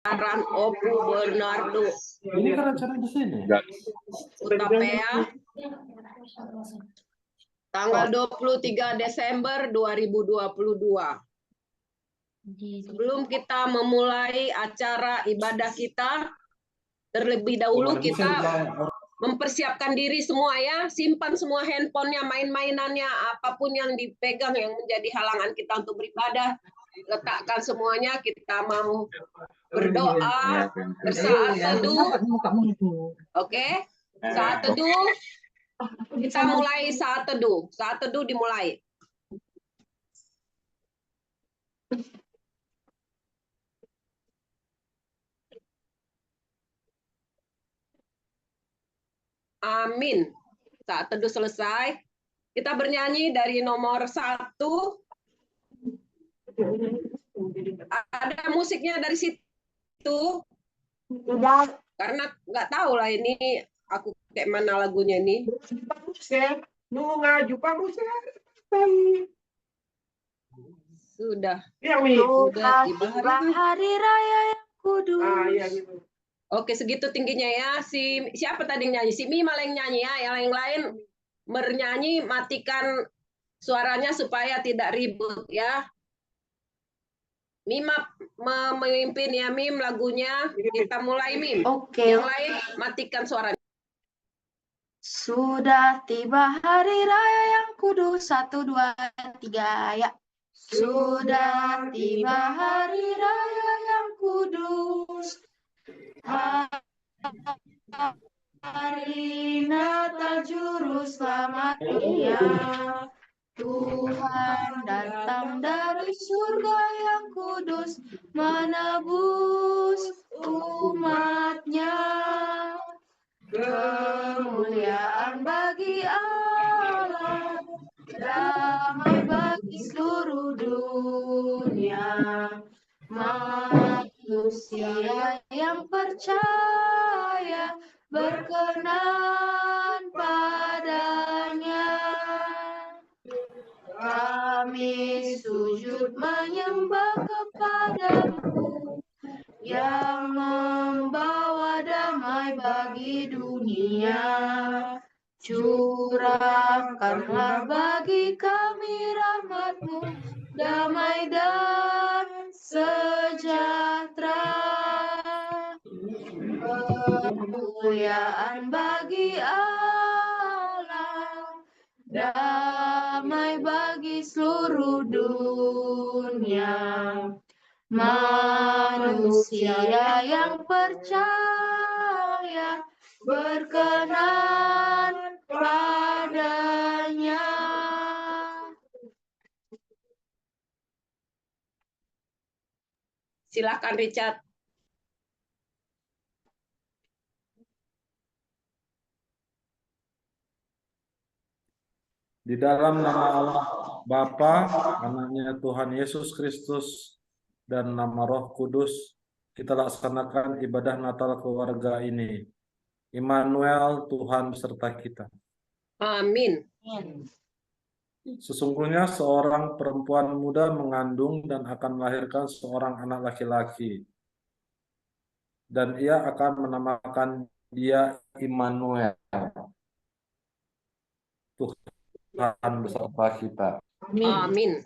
Aran Opu Bernardo Ini kan acara di sini. Utapea tanggal 23 Desember 2022. Sebelum kita memulai acara ibadah kita, terlebih dahulu kita mempersiapkan diri semua ya, simpan semua handphonenya, main-mainannya, apapun yang dipegang yang menjadi halangan kita untuk beribadah, letakkan semuanya, kita mau berdoa, bersaat teduh. Oke, saat teduh, kita mulai saat teduh. Saat teduh dimulai. Amin. Saat teduh selesai, kita bernyanyi dari nomor 1. Ada musiknya dari situ. Karena nggak tahu lah ini aku kayak mana lagunya ini. Sudah. Sudah tiba hari raya yang kudus. Oke, segitu tingginya ya. Siapa tadi yang nyanyi? Si Mima yang nyanyi ya. Yang lain-lain bernyanyi matikan suaranya supaya tidak ribut ya. Mima memimpin ya Mim lagunya. Kita mulai Mim. Oke. Yang lain matikan suaranya. Sudah tiba hari raya yang kudus. 1, 2, 3 ya. Sudah tiba hari raya yang kudus. Hari Natal juru selamat dunia. Tuhan datang dari surga yang kudus, menebus umatnya. Kemuliaan bagi Allah, damai bagi seluruh dunia. Manusia yang percaya berkenan padanya. Kami sujud menyembah kepadamu yang membawa damai bagi dunia. Curahkanlah bagi kami rahmat-Mu, damai dan sejahtera. Kemuliaan bagi Allah, damai bagi seluruh dunia. Manusia yang percaya berkenan padanya. Silakan Richard. Di dalam nama Allah Bapa, anaknya Tuhan Yesus Kristus, dan nama Roh Kudus, kita laksanakan ibadah Natal keluarga ini. Immanuel, Tuhan beserta kita. Amin. Sesungguhnya seorang perempuan muda mengandung dan akan melahirkan seorang anak laki-laki. Dan ia akan menamakan dia Immanuel. Tuhan beserta kita. Amin.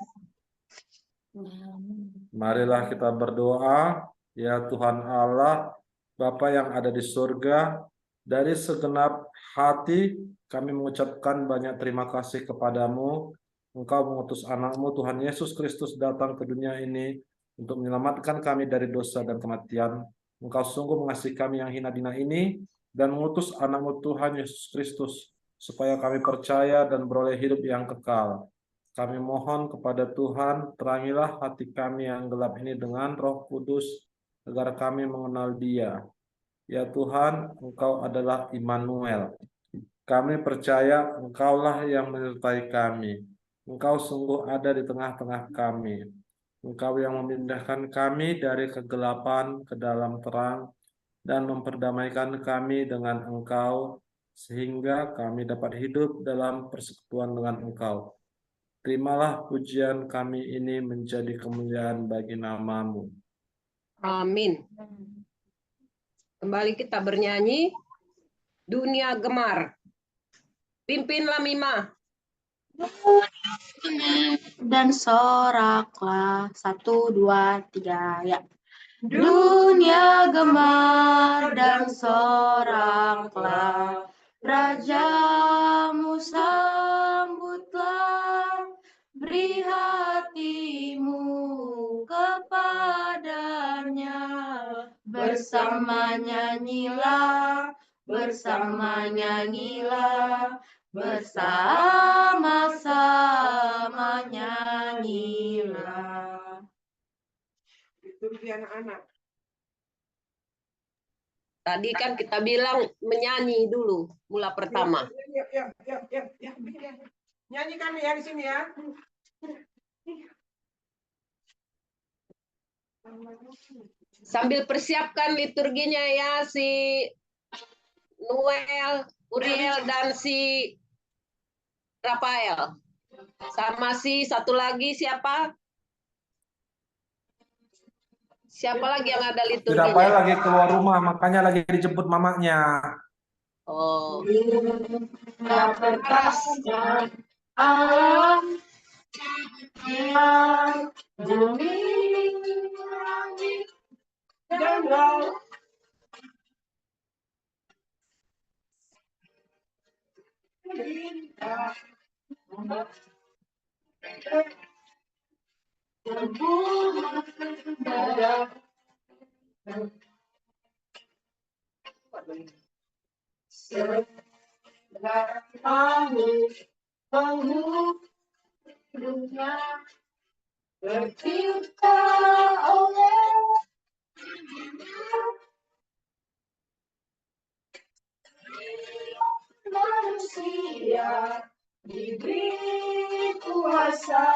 Marilah kita berdoa, ya Tuhan Allah, Bapa yang ada di surga, dari segenap hati kami mengucapkan banyak terima kasih kepadamu. Engkau mengutus anak-Mu Tuhan Yesus Kristus datang ke dunia ini untuk menyelamatkan kami dari dosa dan kematian. Engkau sungguh mengasihi kami yang hina dina ini dan mengutus anak-Mu Tuhan Yesus Kristus supaya kami percaya dan beroleh hidup yang kekal. Kami mohon kepada Tuhan, terangilah hati kami yang gelap ini dengan Roh Kudus, agar kami mengenal Dia. Ya Tuhan, Engkau adalah Immanuel. Kami percaya Engkaulah yang menyertai kami. Engkau sungguh ada di tengah-tengah kami. Engkau yang memindahkan kami dari kegelapan ke dalam terang dan memperdamaikan kami dengan Engkau, sehingga kami dapat hidup dalam persekutuan dengan Engkau. Terimalah pujian kami ini menjadi kemuliaan bagi nama-Mu. Amin. Kembali kita bernyanyi. Dunia gemar. Pimpinlah Mima. Dan soraklah 1, 2, 3 ya. Dunia gemar dan soraklah, Rajamu sambutlah, beri hatimu kepadanya, bersama nyanyilah, bersama-sama nyanyilah. Liturgi anak-anak. Tadi kan kita bilang menyanyi dulu, mula pertama. Ya. Nyanyi kami ya di sini ya. Sambil persiapkan liturginya ya, si Noel, Uriel, dan si Rafael. Sama si satu lagi siapa? Siapa lagi yang ada liturginya? Rafael lagi keluar rumah, makanya lagi dijemput mamanya. Oh. Tercipta oleh manusia, diberi kuasa,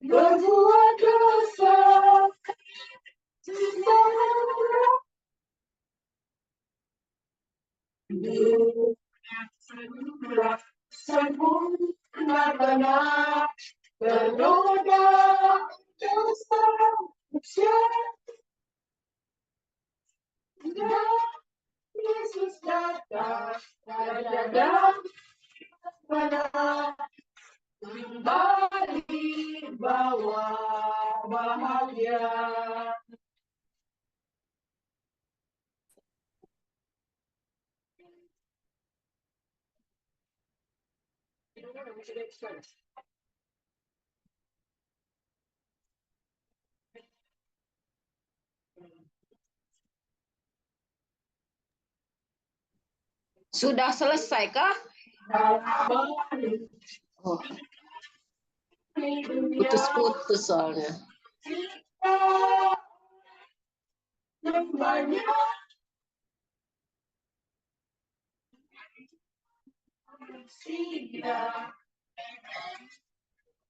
berbuat dosa, sempurna benar, bernoda dosa, Yesus datang, dan benar, kembali bawa bahagia. Sudah selesai kah? Oh. Putus-putus soalnya.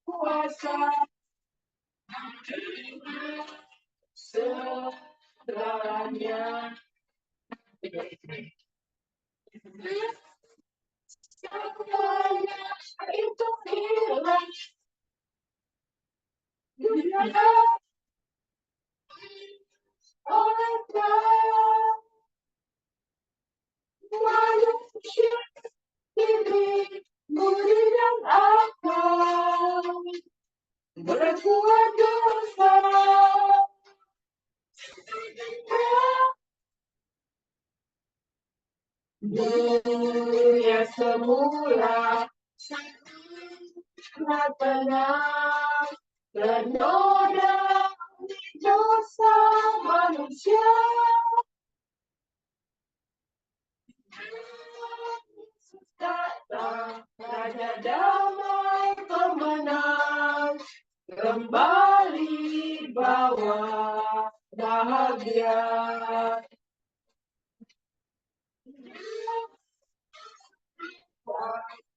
Kuasa segalanya. Segalanya itu hilang. Dunia oleh manusia diberi budi dan akal, berbuat dosa. Dunia semula sangat tenang, bernoda dosa manusia. Yesus datang, Raja damai pemenang, kembali bawah bahagia.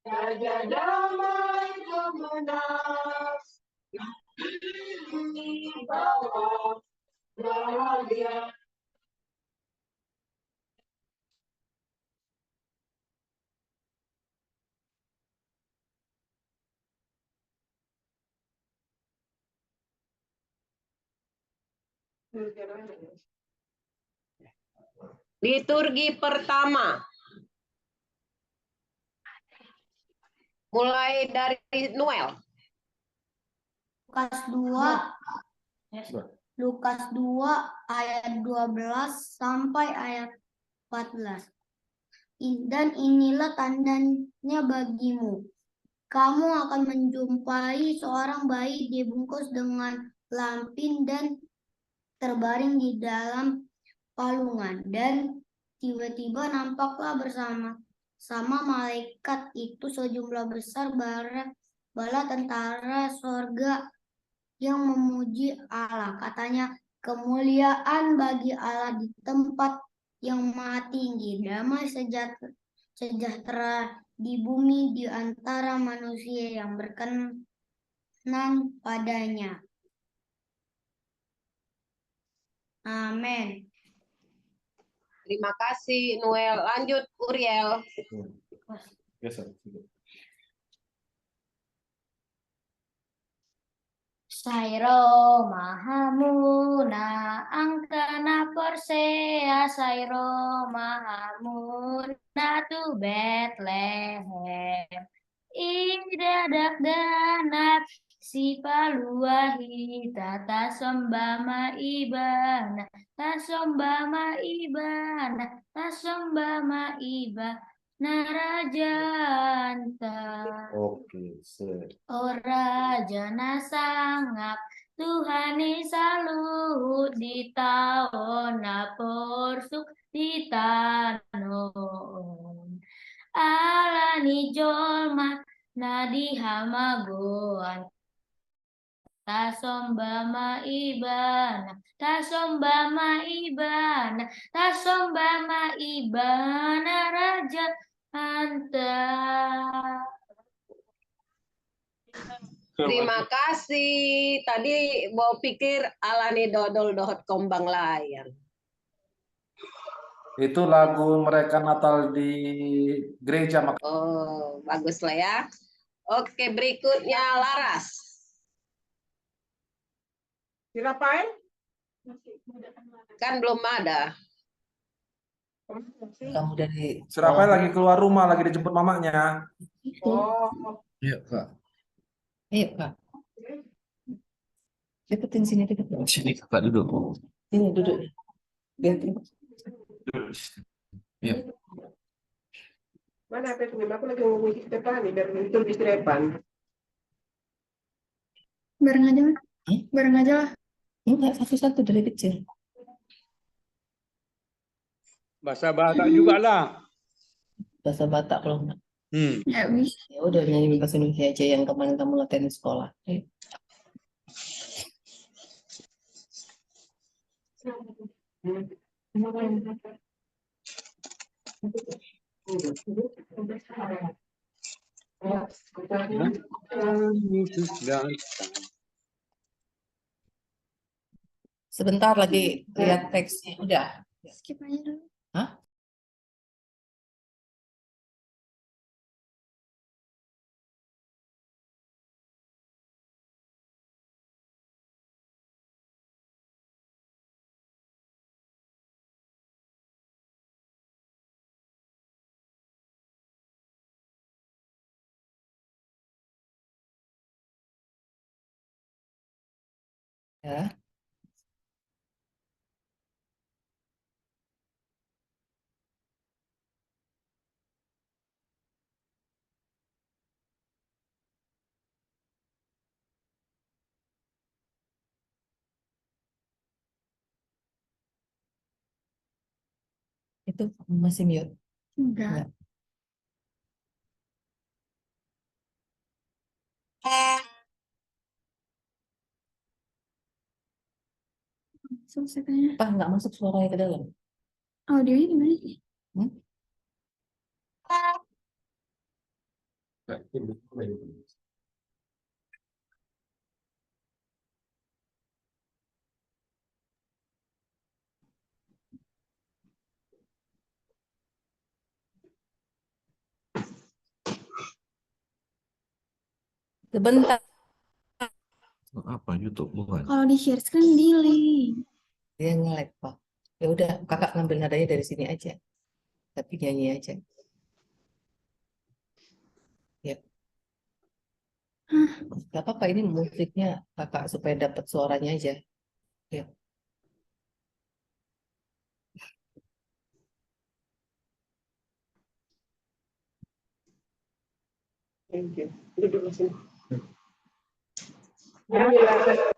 Raja damai kemenang di bawah bahagia. Liturgi pertama. Mulai dari Noel. Lukas 2 ayat 12 sampai ayat 14. Dan inilah tandanya bagimu. Kamu akan menjumpai seorang bayi dibungkus dengan lampin dan terbaring di dalam palungan. Dan tiba-tiba nampaklah bersama malaikat itu sejumlah besar bala tentara sorga yang memuji Allah. Katanya, kemuliaan bagi Allah di tempat yang maha tinggi, damai sejahtera di bumi di antara manusia yang berkenan padanya. Amin. Terima kasih Noel. Lanjut Uriel. Sairo mahamuna angkana Persea, Sairo mahamuna tu Bethlehem. Idadak danap si paluahi tata sombama ibana, tasombama ibana, tasombama ibana narajanta. Oke, Ora jana sangap Tuhani saluhut di tahun porsuk di tanon. Alani jolma nadi hamagoan. Tasombama ibana, tasombama ibana, tasombama ibana raja anta. Terima kasih. Tadi mau pikir alani dodol dohot kombang layang. Itu lagu mereka Natal di gereja. Oh, bagus lah ya. Oke, berikutnya Laras. Dirapain? Kan belum ada. Kamu dari Siapa lagi keluar rumah, lagi dijemput mamanya. Oh, Ayo Kak. Ayo Kak. Deketin sini, deketin. Sini Kak duduk. Sini duduk. Ganti. Duduk. Iya. mana apa itu? Aku lagi ngomong di depan nih, biar itu di depan. Bareng aja, Mas. Bareng aja lah. Enggak, satu-satu dari kecil. Bahasa Batak juga lah. Bahasa Batak kalau enggak. Nggak bisa. Ya udah nyanyi bahasa Indonesia aja yang kemarin kamu latihan di sekolah. Ayo. Sebentar lagi lihat teksnya. Udah. Skip aja dulu. Hah? Ya. Itu masih mute. Enggak. Selesai tanya. Pak, nggak masuk suaranya ke dalam. Audionya gimana sih? Sebentar. Apa YouTube bukan? Kalau di share screen delay. Dia nge-lag, Pak. Ya udah, kakak ngambil nadanya dari sini aja. Tapi nyanyi aja. Ya. Gak apa-apa, ini musiknya kakak supaya dapat suaranya aja. Ya. Thank you. Duduk di sini. Alhamdulillah.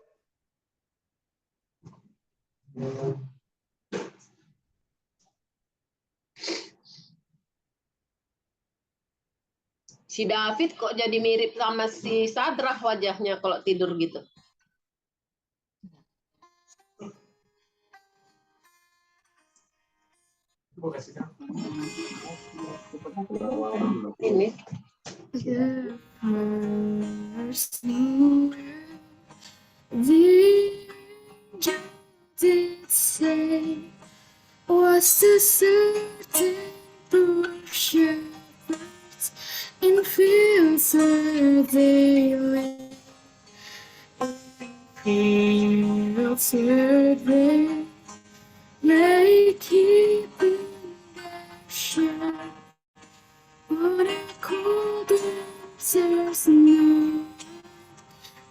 Si David kok jadi mirip sama si Sadrah wajahnya kalau tidur gitu. Ini. The first note the angel did say was to certain poor shepherds in fields where they lay, fields where they lay keeping their sheep. What I call themselves now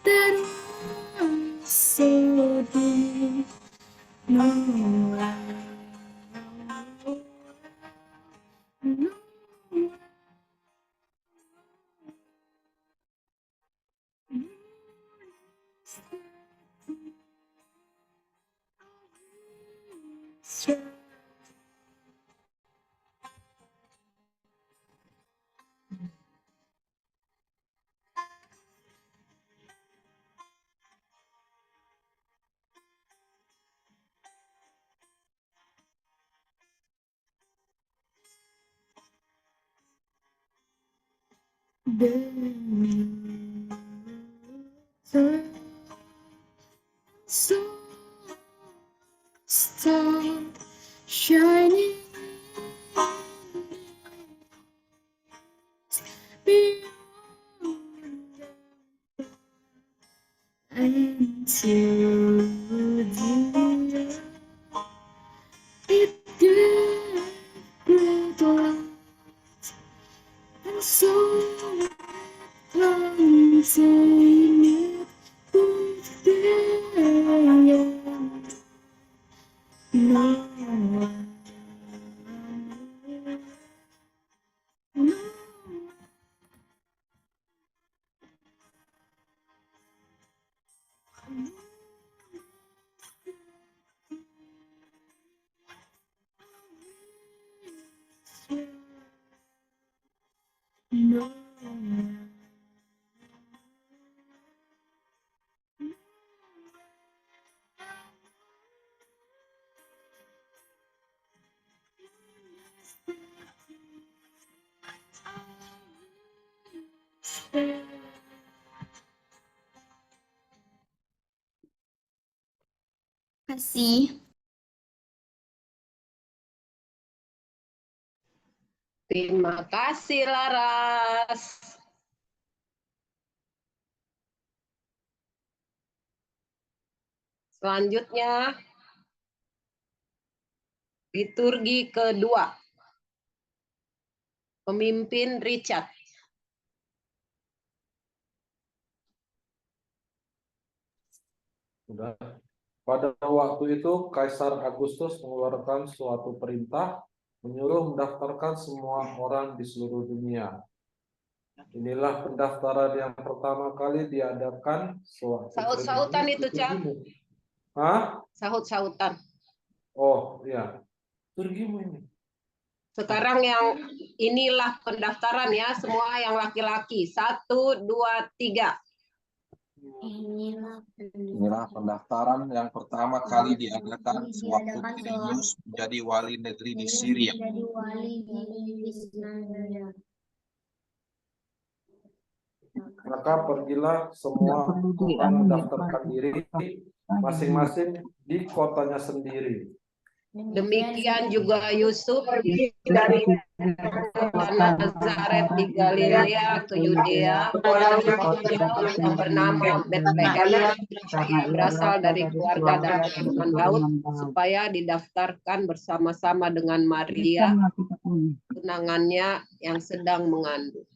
that was so deep. No, no, the sun star shining beyond into the earth. It gave great light, and so planting it both day and night. No. Kasih. Terima kasih Laras. Selanjutnya liturgi kedua. Pemimpin Richard. Sudah. Pada waktu itu, Kaisar Agustus mengeluarkan suatu perintah menyuruh mendaftarkan semua orang di seluruh dunia. Inilah pendaftaran yang pertama kali diadakan sewaktu Saut-sautan itu, Cak. Hah? Sahut-sahutan. Oh, iya. Turgimu ini. Sekarang yang inilah pendaftaran ya, semua yang laki-laki. 1, 2, 3. Inilah pendaftaran yang pertama kali diadakan sewaktu Quirinius menjadi wali negeri di Syria. Maka pergilah semua orang mendaftarkan diri masing-masing di kotanya sendiri. Demikian juga Yusuf dari Nazaret di Galilea ke Yudea yang bernama Bethlehem, berasal dari keluarga dan keturunan Daud, supaya didaftarkan bersama-sama dengan Maria, tunangannya yang sedang mengandung.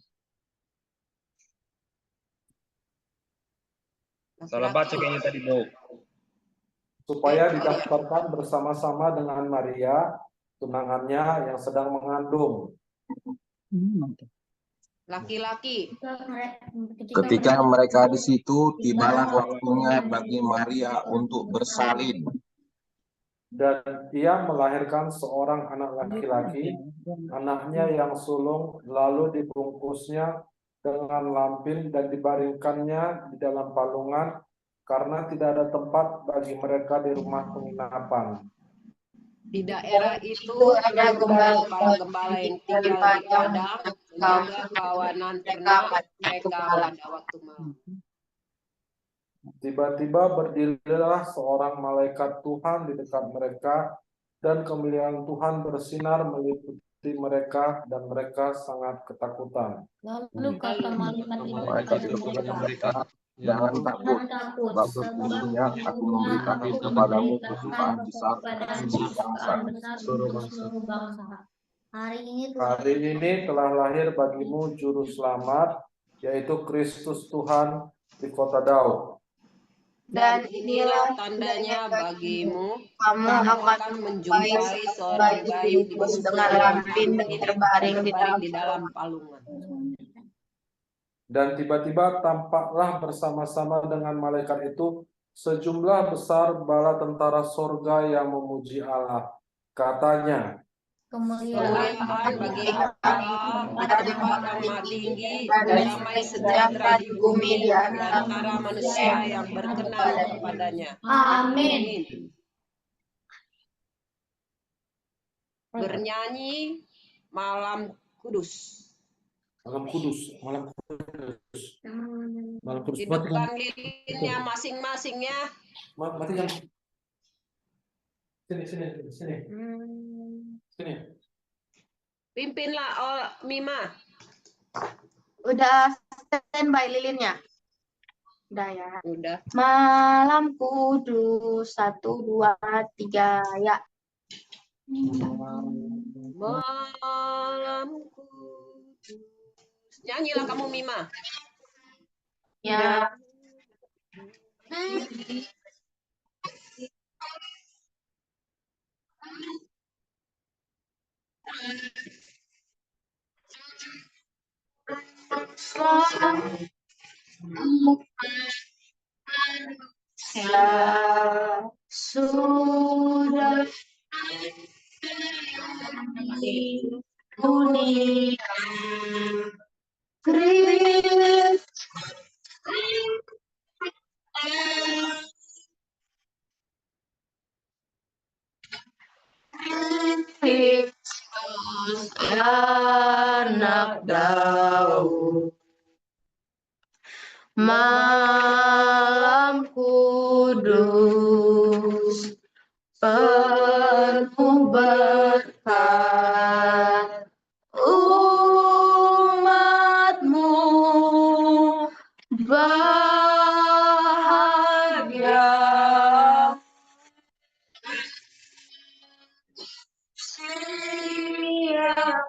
Salah baca kayaknya tadi, Bu. Supaya didaftarkan bersama-sama dengan Maria, tunangannya yang sedang mengandung. Laki-laki. Ketika mereka di situ, tibalah waktunya bagi Maria untuk bersalin. Dan ia melahirkan seorang anak laki-laki, anaknya yang sulung, lalu dibungkusnya dengan lampin dan dibaringkannya di dalam palungan, karena tidak ada tempat bagi mereka di rumah penginapan. Di daerah itu ada gembala-gembala yang tinggal di padang, menjaga kawanan ternak mereka pada waktu malam. Tiba-tiba berdirilah seorang malaikat Tuhan di dekat mereka, dan kemuliaan Tuhan bersinar meliputi mereka, dan mereka sangat ketakutan. Lalu kata Malaikat itu kepada mereka, jangan takut, sebab sesungguhnya aku memberitakan kepadamu kesukaan besar seluruh bangsa. Hari ini telah lahir bagimu juru selamat, yaitu Kristus Tuhan di kota Daud. Dan inilah tandanya bagimu, kamu akan menjumpai seorang bayi dibungkus dengan lampin dan terbaring di dalam palungan. Dan tiba-tiba tampaklah bersama-sama dengan malaikat itu sejumlah besar bala tentara sorga yang memuji Allah. Katanya, kemuliaan bagi Allah pada tempat yang maha tinggi, dan damai sejahtera di bumi di antara manusia yang berkenan kepadanya. Amin. Bernyanyi malam kudus. Malam kudus, malam kudus, malam kudus. Hidupkan lilinnya masing-masing ya. Matikan. Sini. Pimpinlah Mima. Udah standby lilinnya. Udah ya. Udah. Malam kudus 1, 2, 3 ya. Malam kudus. Nyanyilah kamu Mima. Ya. Sudah Kristus anak Daud, malam kudus penuh berkat, umatmu bahagia.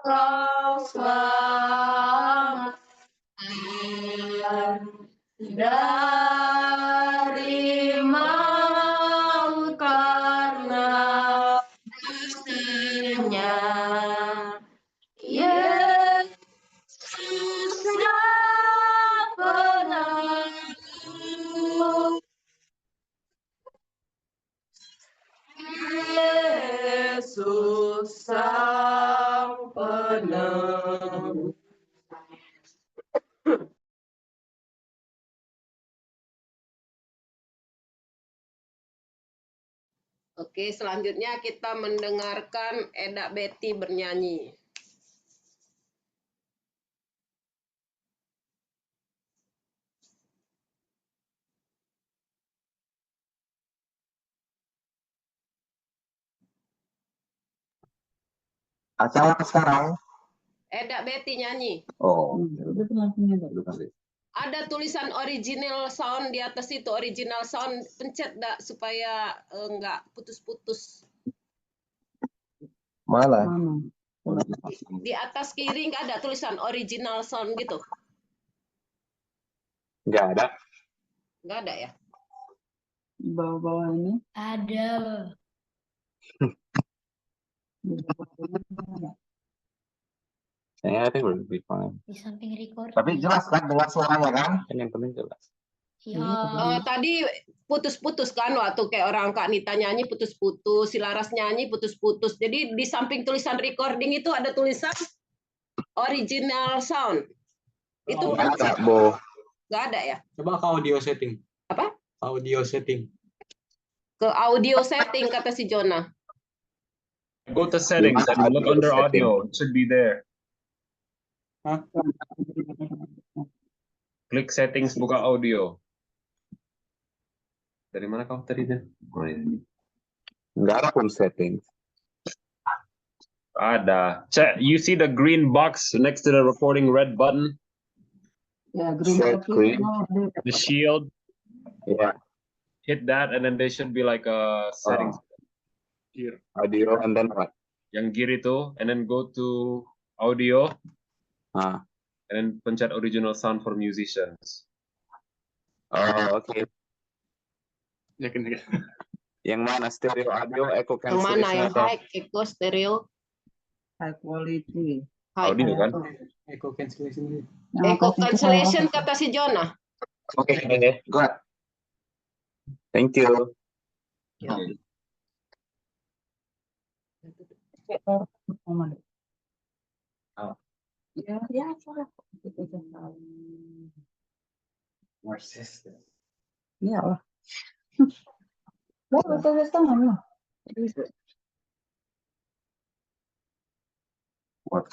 Kau selamat dari maut karena kasih-Nya. Yesus yang penanggung, Yesus sang penanggung. Oke, selanjutnya kita mendengarkan Eda Betty bernyanyi. Acara sekarang. Eda Betty nyanyi. Oh. Ada tulisan original sound di atas itu, original sound, pencet dak supaya enggak putus-putus. Mana? Di atas kiri nggak ada tulisan original sound gitu? Nggak ada. Nggak ada ya? Bawah-bawah ini. Ada. I think we'll be fine. Di samping record. Tapi jelas kan dengar suaranya kan? Kan yang penting jelas. Ya. Tadi putus-putus kan waktu kayak orang Kak Nita nyanyi putus-putus, si Laras nyanyi putus-putus. Jadi di samping tulisan recording itu ada tulisan original sound. Itu Nggak ada, Bo. nggak ada ya? Coba ke audio setting. Apa? Audio setting. Ke audio setting kata si Jonah. Go to settings and look under audio. It should be there. Klik settings, buka audio. Dari mana kau tadi deh? Nggak ada pun setting. Ada. Check. You see the green box next to the recording red button? Ya, Set screen. The shield. Ya, Hit that and then there should be like a settings here. audio and then what? Yang kiri itu, and then go to audio, Ah. and then pencet original sound for musicians. Oh, oke. Yakin. Yang mana? Stereo audio, echo Yang mana cancellation yang atau? high, echo, stereo, High quality. high. Audio kan? Echo cancellation. Echo cancellation kata si Jonah. Oke, good. Thank you. Ya, ya, salah. More system. Ya lah. Betul tangan lah. What?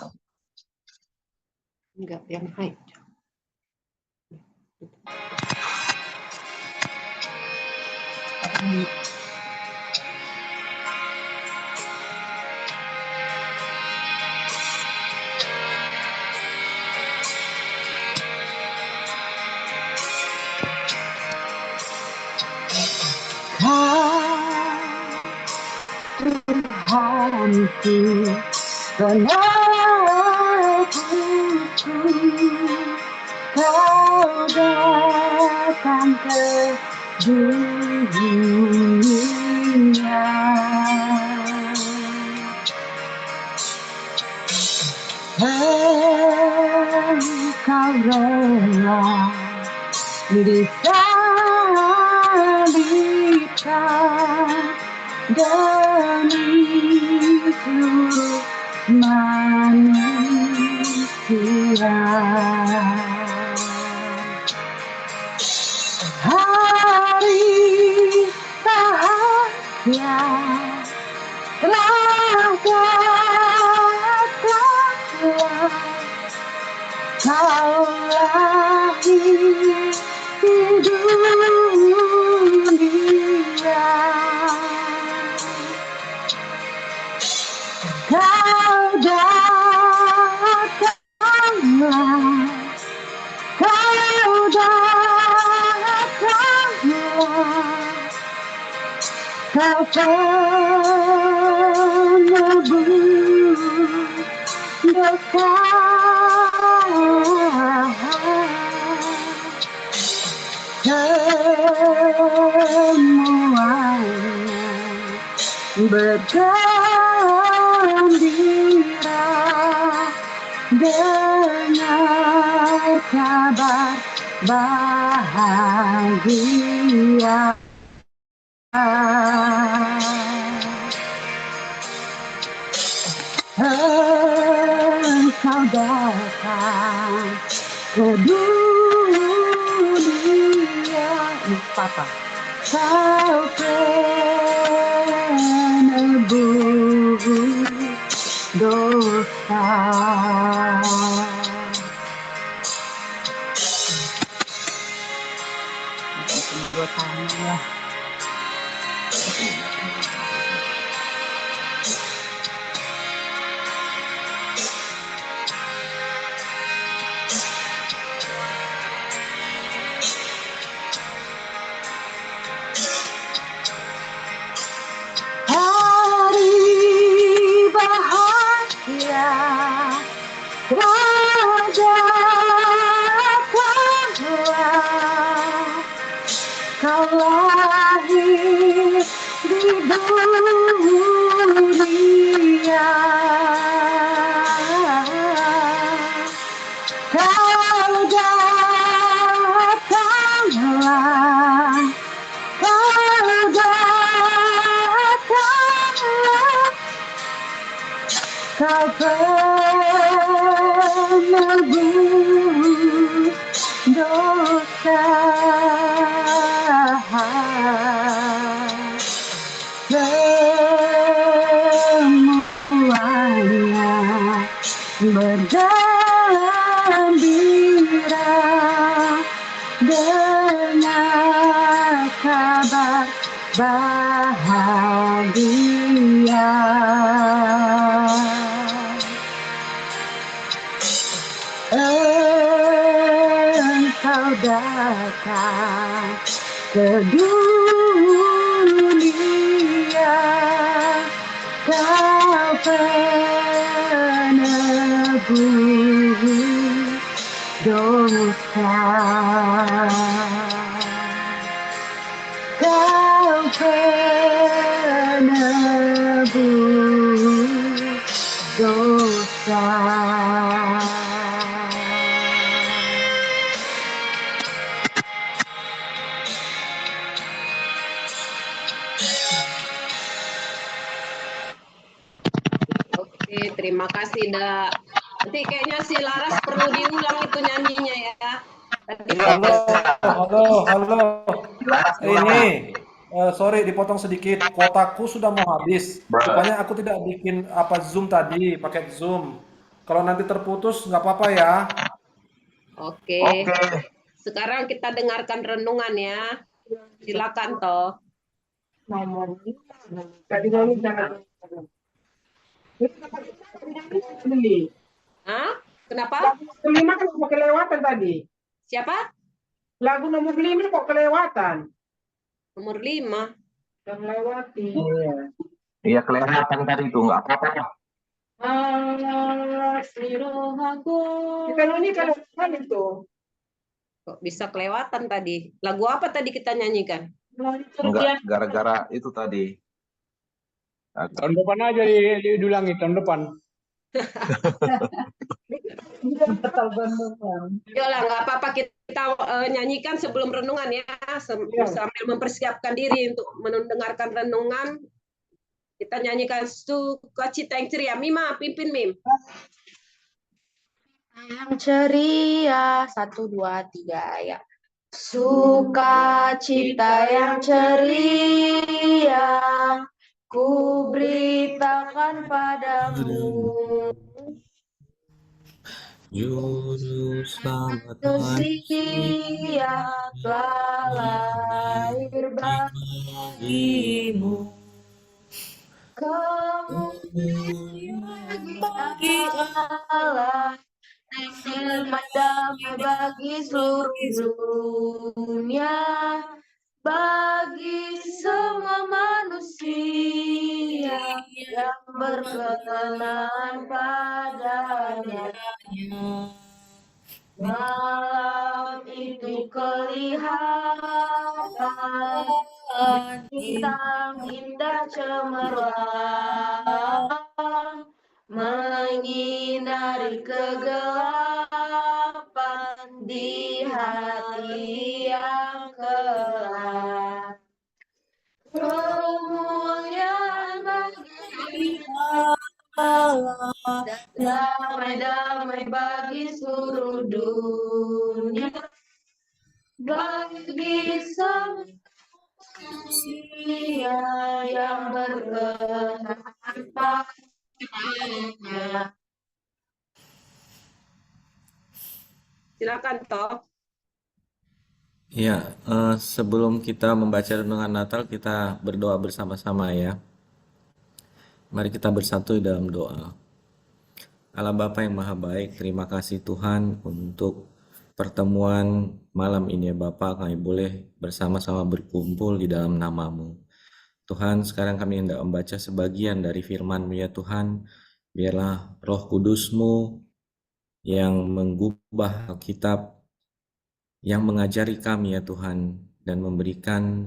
Enggak, yang high. Tuhanku, penebusku, kau datang ke dunia. Engkau rela disalibkan demi seluruh manusia. Hari bahagia telah datang, kau lahir di dunia. Kau datanglah, kau datanglah, kau penebus dosa. Semuanya bergembira dengar kabar bahagia. Engkau datang ke dunia, Papa. Kau dosa. Hari bahagia datanglah, kau lahir di dunia. Kau datanglah, kau datanglah, kau penebus dosa. Semuanya bergembira dengan kabar bahagia. Engkau datang ke dunia, kau penebus dosa. Kau penebus dosa. Oke, terima kasih, Dak. Nanti kayaknya si Laras perlu diulang itu nyanyinya ya. Tadi Halo. Ini, sorry dipotong sedikit. Kotaku sudah mau habis. Rupanya aku tidak bikin Zoom tadi, pakai Zoom. Kalau nanti terputus nggak apa-apa ya. Oke. Sekarang kita dengarkan renungan ya. Silakan toh. Hah? Kenapa? Lagu 5 kan kok kelewatan tadi. Siapa? Lagu nomor 5 kok kelewatan. Nomor 5. Yang melewati. Iya, kelewatan tadi itu, nggak apa-apa. Kita nyanyikan itu. Kok bisa kelewatan tadi? Lagu apa tadi kita nyanyikan? Enggak, gara-gara itu tadi. Tahun depan aja diulangi, tahun depan. Yolah, nggak apa-apa, kita nyanyikan sebelum renungan ya, sambil mempersiapkan diri untuk mendengarkan renungan. Kita nyanyikan Sukacita yang ceria. Mima, pimpin Mim. Yang ceria, 1, 2, 3 ya. Sukacita yang ceria, ku beritakan padamu. Juru selamat Manusia telah lahir bagimu. Kemuliaan bagi Allah, damai bagi seluruh dunia, bagi semua manusia yang berkenan padanya. Malam itu kelihatan bintang indah cemerlang, menyinari kegelapan di hati yang gelap. Kemuliaan bagi Allah, damai bagi seluruh dunia, bagi semua manusia yang berkenan padanya. Silakan Toh. Ya, sebelum kita membaca renungan Natal, kita berdoa bersama-sama ya. Mari kita bersatu dalam doa. Allah Bapa yang Maha Baik, terima kasih Tuhan untuk pertemuan malam ini ya Bapa, kami boleh bersama-sama berkumpul di dalam nama-Mu. Tuhan, sekarang kami hendak membaca sebagian dari firman-Mu ya Tuhan. Biarlah Roh Kudus-Mu yang mengubah Alkitab, yang mengajari kami ya Tuhan, dan memberikan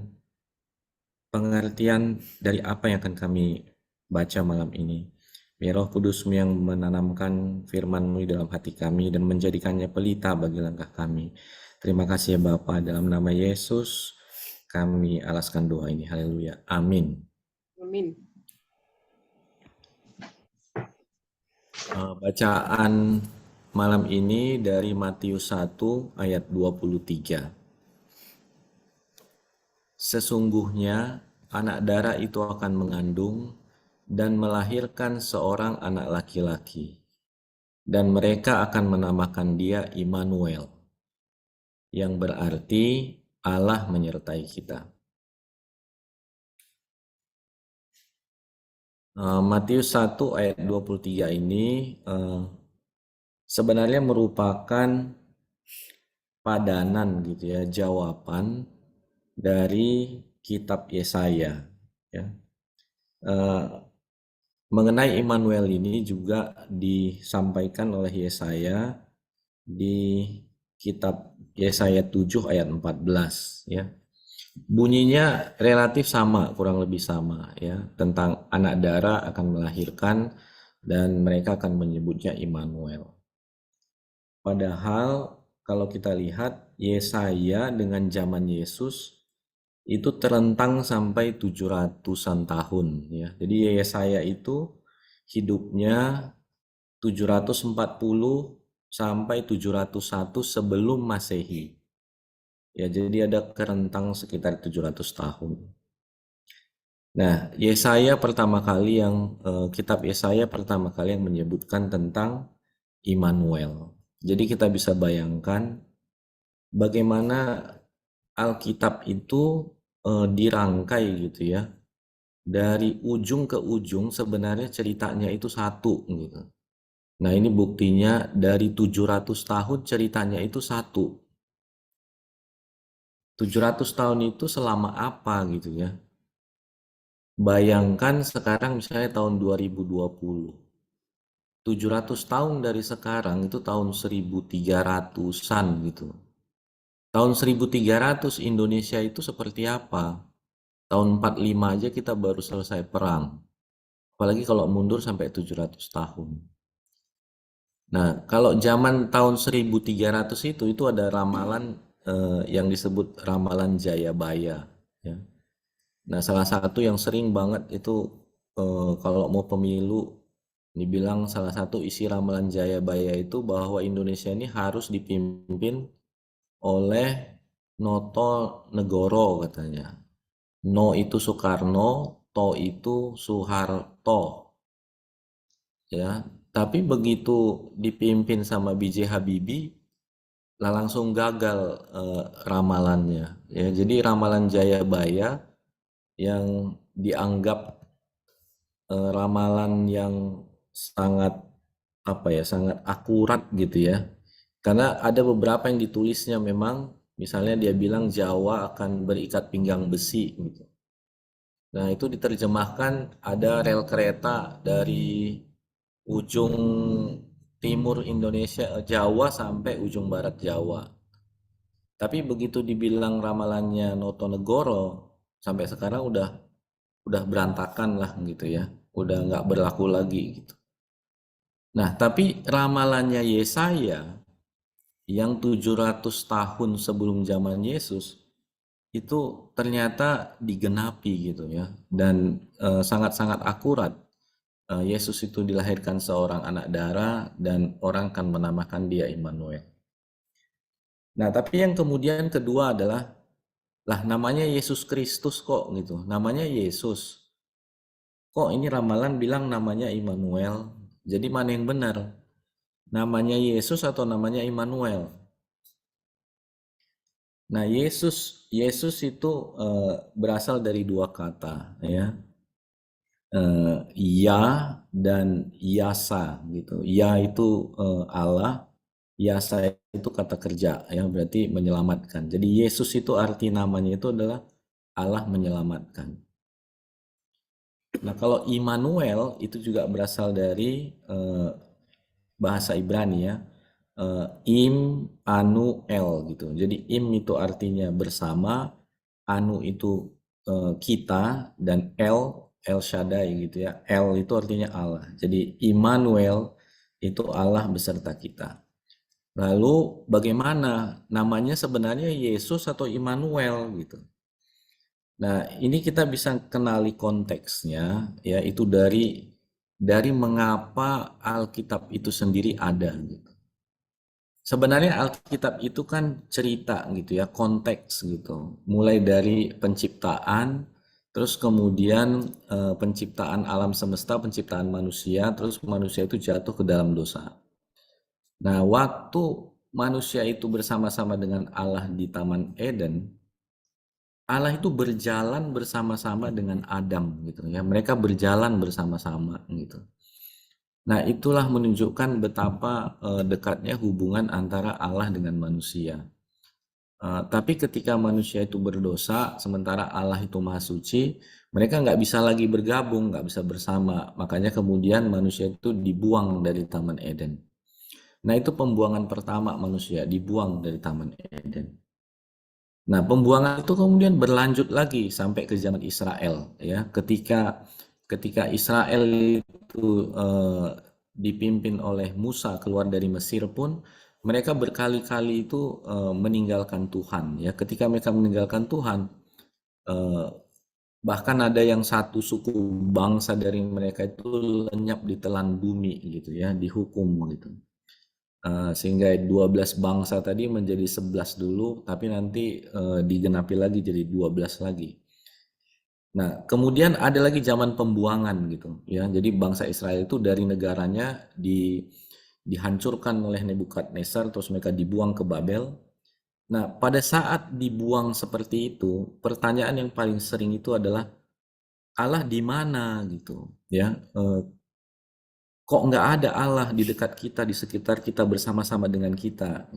pengertian dari apa yang akan kami baca malam ini. Biar Roh Kudus-Mu yang menanamkan firman-Mu di dalam hati kami dan menjadikannya pelita bagi langkah kami. Terima kasih ya Bapa, dalam nama Yesus kami alaskan doa ini. Haleluya. Amin. Amin. Bacaan malam ini dari Matius 1 ayat 23. Sesungguhnya anak darah itu akan mengandung dan melahirkan seorang anak laki-laki, dan mereka akan menamakan dia Immanuel, yang berarti Allah menyertai kita. Matius 1 ayat 23 ini sebenarnya merupakan padanan gitu ya, jawaban dari kitab Yesaya ya. Mengenai Immanuel ini juga disampaikan oleh Yesaya di kitab Yesaya 7 ayat 14 ya. Bunyinya relatif sama, kurang lebih sama ya, tentang anak darah akan melahirkan dan mereka akan menyebutnya Immanuel. Padahal kalau kita lihat Yesaya dengan zaman Yesus itu terentang sampai 700-an tahun ya. Jadi Yesaya itu hidupnya 740 sampai 701 sebelum Masehi. Ya, jadi ada kerentang sekitar 700 tahun. Nah, Yesaya pertama kali yang kitab Yesaya pertama kali yang menyebutkan tentang Immanuel. Jadi kita bisa bayangkan bagaimana Alkitab itu dirangkai gitu ya, dari ujung ke ujung sebenarnya ceritanya itu satu gitu. Nah ini buktinya dari 700 tahun ceritanya itu satu. 700 tahun itu selama apa gitu ya. Bayangkan sekarang misalnya tahun 2020. 700 tahun dari sekarang itu tahun 1300-an gitu. Tahun 1300 Indonesia itu seperti apa? Tahun 45 aja kita baru selesai perang. Apalagi kalau mundur sampai 700 tahun. Nah, kalau zaman tahun 1300 itu ada ramalan yang disebut ramalan Jayabaya. Ya. Nah, salah satu yang sering banget itu kalau mau pemilu dibilang salah satu isi ramalan Jayabaya itu bahwa Indonesia ini harus dipimpin oleh Noto Negoro katanya. No itu Soekarno, To itu Soeharto. Ya, tapi begitu dipimpin sama B.J. Habibie, lah langsung gagal ramalannya. Ya, jadi ramalan Jayabaya yang dianggap ramalan yang sangat sangat akurat gitu ya. Karena ada beberapa yang ditulisnya memang, misalnya dia bilang Jawa akan berikat pinggang besi gitu. Nah itu diterjemahkan ada rel kereta dari ujung timur Indonesia Jawa sampai ujung barat Jawa. Tapi begitu dibilang ramalannya Notonegoro, sampai sekarang udah berantakan lah gitu ya, udah nggak berlaku lagi gitu. Nah tapi ramalannya Yesaya yang 700 tahun sebelum zaman Yesus itu ternyata digenapi gitu ya, dan sangat-sangat akurat. Yesus itu dilahirkan seorang anak darah dan orang akan menamakan dia Immanuel. Nah tapi yang kemudian kedua adalah lah namanya Yesus Kristus kok gitu, namanya Yesus kok ini ramalan bilang namanya Immanuel? Jadi mana yang benar? Namanya Yesus atau namanya Immanuel? Nah, Yesus itu berasal dari dua kata, ya. Ya dan Yasa gitu. Ya itu Allah, Yasa itu kata kerja, ya, berarti menyelamatkan. Jadi Yesus itu arti namanya itu adalah Allah menyelamatkan. Nah, kalau Immanuel itu juga berasal dari bahasa Ibrani, ya. Im, anu, el gitu. Jadi im itu artinya bersama, anu itu kita, dan El Shaddai gitu ya. El itu artinya Allah. Jadi Immanuel itu Allah beserta kita. Lalu bagaimana namanya sebenarnya Yesus atau Immanuel gitu. Nah, ini kita bisa kenali konteksnya, ya, itu dari mengapa Alkitab itu sendiri ada gitu. Sebenarnya Alkitab itu kan cerita gitu ya, konteks gitu. Mulai dari penciptaan, terus kemudian penciptaan alam semesta, penciptaan manusia, terus manusia itu jatuh ke dalam dosa. Nah, waktu manusia itu bersama-sama dengan Allah di Taman Eden, Allah itu berjalan bersama-sama dengan Adam gitu ya. Mereka berjalan bersama-sama gitu. Nah, itulah menunjukkan betapa dekatnya hubungan antara Allah dengan manusia. Tapi ketika manusia itu berdosa, sementara Allah itu Maha Suci, mereka nggak bisa lagi bergabung, nggak bisa bersama. Makanya kemudian manusia itu dibuang dari Taman Eden. Nah, itu pembuangan pertama manusia, dibuang dari Taman Eden. Nah, pembuangan itu kemudian berlanjut lagi sampai ke zaman Israel, ya. Ketika Israel itu dipimpin oleh Musa keluar dari Mesir pun, mereka berkali-kali itu meninggalkan Tuhan, ya. Ketika mereka meninggalkan Tuhan, bahkan ada yang satu suku bangsa dari mereka itu lenyap di telan bumi gitu ya, dihukum gitu. Sehingga 12 bangsa tadi menjadi 11 dulu, tapi nanti digenapi lagi jadi 12 lagi. Nah, kemudian ada lagi zaman pembuangan gitu ya. Jadi bangsa Israel itu dari negaranya dihancurkan oleh Nebukadnezar, terus mereka dibuang ke Babel. Nah, pada saat dibuang seperti itu, pertanyaan yang paling sering itu adalah Allah di mana gitu ya. Kok nggak ada Allah di dekat kita, di sekitar kita, bersama-sama dengan kita.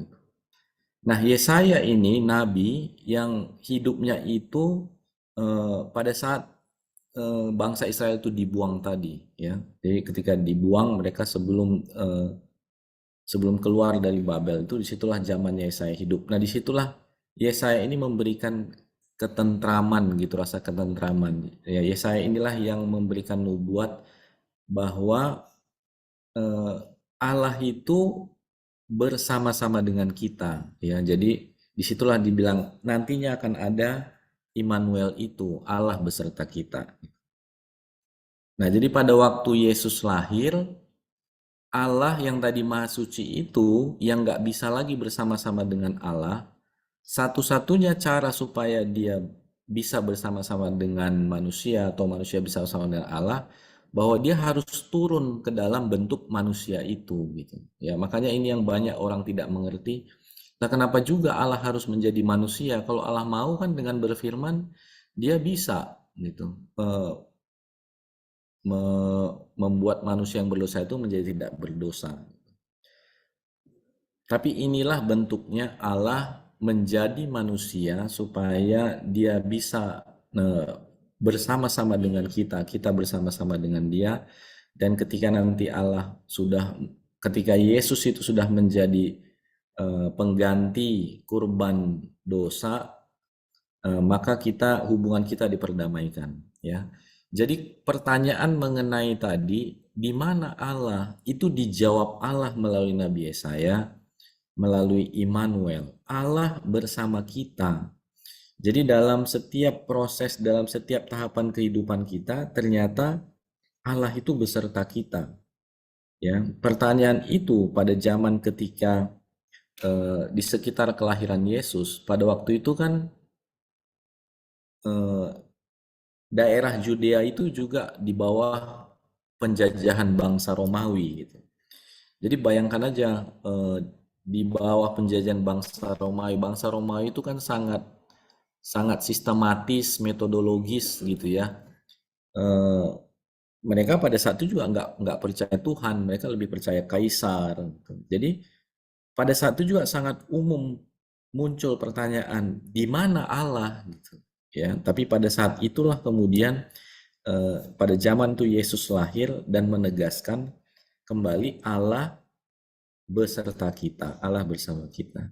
Nah, Yesaya ini nabi yang hidupnya itu pada saat bangsa Israel itu dibuang tadi, ya. Jadi ketika dibuang mereka sebelum keluar dari Babel itu, disitulah zamannya Yesaya hidup. Nah, disitulah Yesaya ini memberikan ketentraman gitu, rasa ketentraman. Ya, Yesaya inilah yang memberikan nubuat bahwa Allah itu bersama-sama dengan kita, ya. Jadi disitulah dibilang nantinya akan ada Immanuel itu, Allah beserta kita. Nah, jadi pada waktu Yesus lahir, Allah yang tadi Maha Suci itu yang nggak bisa lagi bersama-sama dengan Allah, satu-satunya cara supaya dia bisa bersama-sama dengan manusia atau manusia bisa bersama dengan Allah, bahwa dia harus turun ke dalam bentuk manusia itu gitu ya. Makanya ini yang banyak orang tidak mengerti. Nah, kenapa juga Allah harus menjadi manusia? Kalau Allah mau kan dengan berfirman dia bisa gitu membuat manusia yang berdosa itu menjadi tidak berdosa. Tapi inilah bentuknya Allah menjadi manusia supaya dia bisa bersama-sama dengan kita bersama-sama dengan dia. Dan ketika nanti ketika Yesus itu sudah menjadi pengganti kurban dosa, maka hubungan kita diperdamaikan, ya. Jadi pertanyaan mengenai tadi di mana Allah itu dijawab Allah melalui Nabi Yesaya, melalui Immanuel, Allah bersama kita. Jadi dalam setiap proses, dalam setiap tahapan kehidupan kita, ternyata Allah itu beserta kita. Ya, pertanyaan itu pada zaman ketika di sekitar kelahiran Yesus, pada waktu itu kan daerah Judea itu juga di bawah penjajahan bangsa Romawi gitu. Jadi bayangkan aja di bawah penjajahan bangsa Romawi itu kan sangat sistematis, metodologis gitu ya. Mereka pada saat itu juga nggak percaya Tuhan, mereka lebih percaya kaisar. Gitu. Jadi pada saat itu juga sangat umum muncul pertanyaan di mana Allah gitu ya. Tapi pada saat itulah kemudian pada zaman itu Yesus lahir dan menegaskan kembali Allah beserta kita, Allah bersama kita.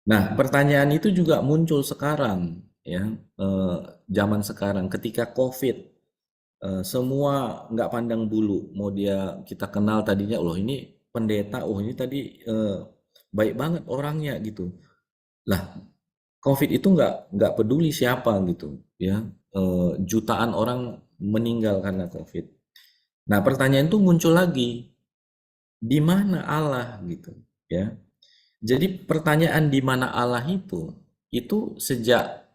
Nah, pertanyaan itu juga muncul sekarang ya, zaman sekarang ketika COVID, semua nggak pandang bulu, mau dia kita kenal tadinya, loh ini pendeta, oh ini tadi baik banget orangnya gitu. Lah, COVID itu nggak peduli siapa gitu ya, jutaan orang meninggal karena COVID. Nah, pertanyaan itu muncul lagi, di mana Allah gitu ya. Jadi pertanyaan di mana Allah itu sejak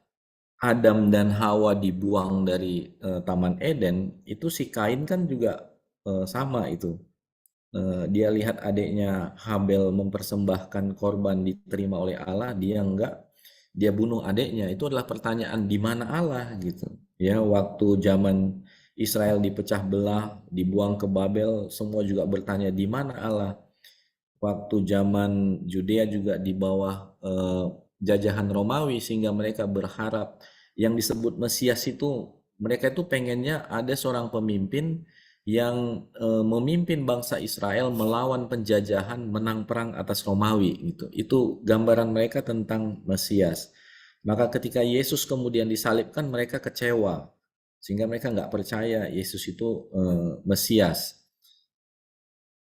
Adam dan Hawa dibuang dari Taman Eden, itu si Kain kan juga sama itu. Dia lihat adiknya Habel mempersembahkan korban diterima oleh Allah, dia enggak, dia bunuh adiknya. Itu adalah pertanyaan di mana Allah gitu. Ya, waktu zaman Israel dipecah belah, dibuang ke Babel, semua juga bertanya di mana Allah. Waktu zaman Judea juga di bawah jajahan Romawi, sehingga mereka berharap yang disebut Mesias itu, mereka itu pengennya ada seorang pemimpin yang memimpin bangsa Israel melawan penjajahan, menang perang atas Romawi gitu. Itu gambaran mereka tentang Mesias. Maka ketika Yesus kemudian disalibkan, mereka kecewa sehingga mereka nggak percaya Yesus itu Mesias.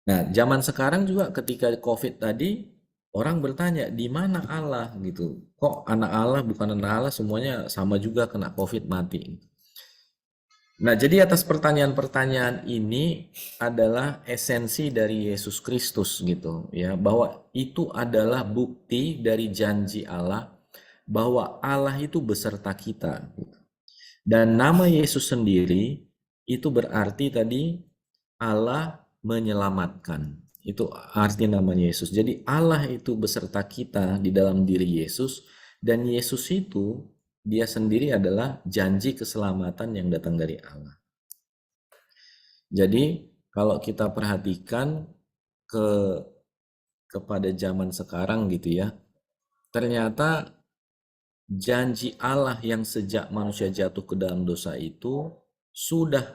Nah, zaman sekarang juga ketika COVID tadi, orang bertanya di mana Allah gitu. Kok anak Allah bukan anak Allah, semuanya sama juga kena COVID mati. Nah, jadi atas pertanyaan-pertanyaan ini adalah esensi dari Yesus Kristus gitu ya, bahwa itu adalah bukti dari janji Allah bahwa Allah itu beserta kita gitu. Dan nama Yesus sendiri itu berarti tadi Allah menyelamatkan. Itu arti namanya Yesus. Jadi Allah itu beserta kita di dalam diri Yesus, dan Yesus itu dia sendiri adalah janji keselamatan yang datang dari Allah. Jadi kalau kita perhatikan kepada zaman sekarang gitu ya, ternyata janji Allah yang sejak manusia jatuh ke dalam dosa itu sudah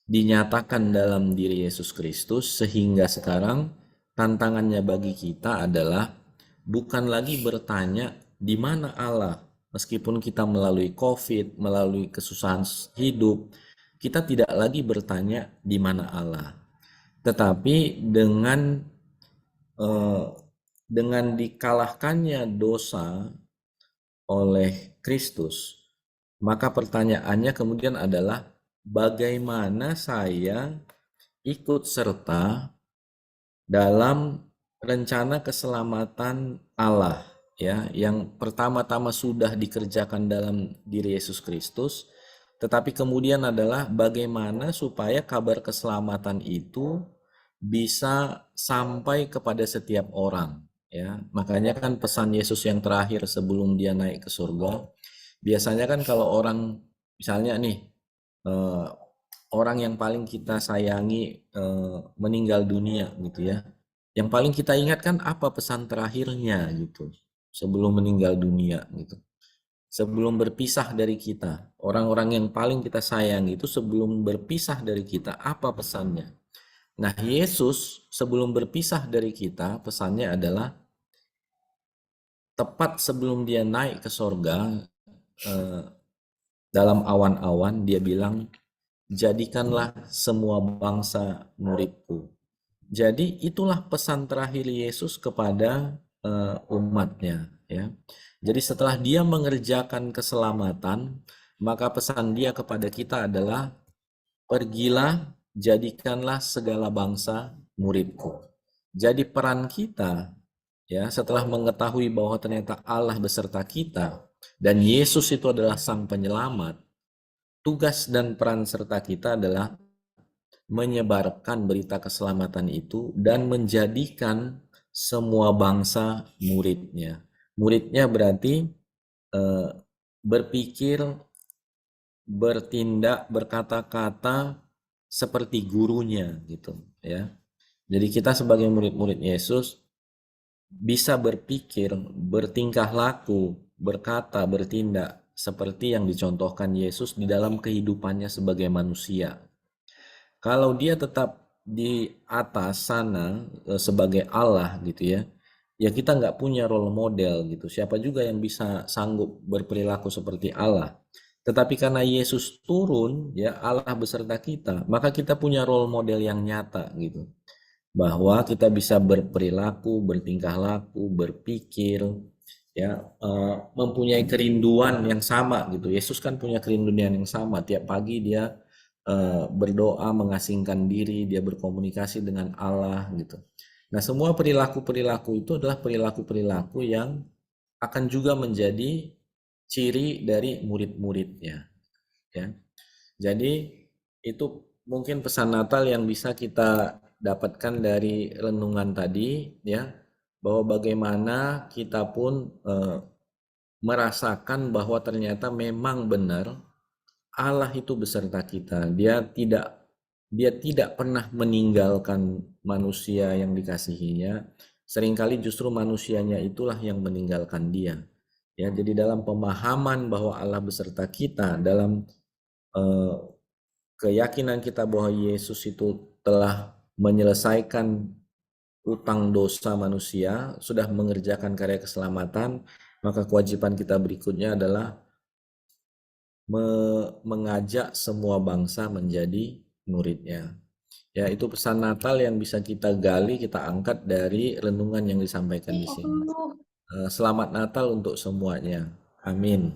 dinyatakan dalam diri Yesus Kristus, sehingga sekarang tantangannya bagi kita adalah bukan lagi bertanya di mana Allah. Meskipun kita melalui COVID, melalui kesusahan hidup, kita tidak lagi bertanya di mana Allah. Tetapi dengan dikalahkannya dosa oleh Kristus, maka pertanyaannya kemudian adalah bagaimana saya ikut serta dalam rencana keselamatan Allah ya, yang pertama-tama sudah dikerjakan dalam diri Yesus Kristus, tetapi kemudian adalah bagaimana supaya kabar keselamatan itu bisa sampai kepada setiap orang ya. Makanya kan pesan Yesus yang terakhir sebelum dia naik ke surga, biasanya kan kalau orang misalnya nih orang yang paling kita sayangi meninggal dunia gitu ya, yang paling kita ingat kan apa pesan terakhirnya gitu sebelum meninggal dunia gitu, sebelum berpisah dari kita. Orang-orang yang paling kita sayang itu sebelum berpisah dari kita apa pesannya? Nah, Yesus sebelum berpisah dari kita, pesannya adalah tepat sebelum dia naik ke sorga, dalam awan-awan dia bilang, jadikanlah semua bangsa muridku. Jadi itulah pesan terakhir Yesus kepada umatnya ya. Jadi setelah dia mengerjakan keselamatan, maka pesan dia kepada kita adalah pergilah, jadikanlah segala bangsa muridku. Jadi peran kita ya, setelah mengetahui bahwa ternyata Allah beserta kita, dan Yesus itu adalah Sang Penyelamat, tugas dan peran serta kita adalah menyebarkan berita keselamatan itu dan menjadikan semua bangsa muridnya. Muridnya berarti berpikir, bertindak, berkata-kata seperti gurunya gitu ya. Jadi kita sebagai murid-murid Yesus bisa berpikir, bertingkah laku, berkata, bertindak seperti yang dicontohkan Yesus di dalam kehidupannya sebagai manusia. Kalau dia tetap di atas sana sebagai Allah gitu ya, ya kita nggak punya role model gitu. Siapa juga yang bisa sanggup berperilaku seperti Allah? Tetapi karena Yesus turun, ya Allah beserta kita, maka kita punya role model yang nyata gitu. Bahwa kita bisa berperilaku, bertingkah laku, berpikir, ya mempunyai kerinduan yang sama gitu. Yesus kan punya kerinduan yang sama. Tiap pagi dia berdoa, mengasingkan diri, dia berkomunikasi dengan Allah gitu. Nah, semua perilaku-perilaku itu adalah perilaku-perilaku yang akan juga menjadi ciri dari murid-muridnya ya. Jadi itu mungkin pesan Natal yang bisa kita dapatkan dari renungan tadi ya, bahwa bagaimana kita pun merasakan bahwa ternyata memang benar Allah itu beserta kita. Dia tidak pernah meninggalkan manusia yang dikasihinya. Seringkali justru manusianya itulah yang meninggalkan dia. Ya, jadi dalam pemahaman bahwa Allah beserta kita, dalam keyakinan kita bahwa Yesus itu telah menyelesaikan utang dosa manusia, sudah mengerjakan karya keselamatan, maka kewajiban kita berikutnya adalah mengajak semua bangsa menjadi muridnya. Ya, itu pesan Natal yang bisa kita gali, kita angkat dari renungan yang disampaikan di sini. Selamat Natal untuk semuanya. Amin.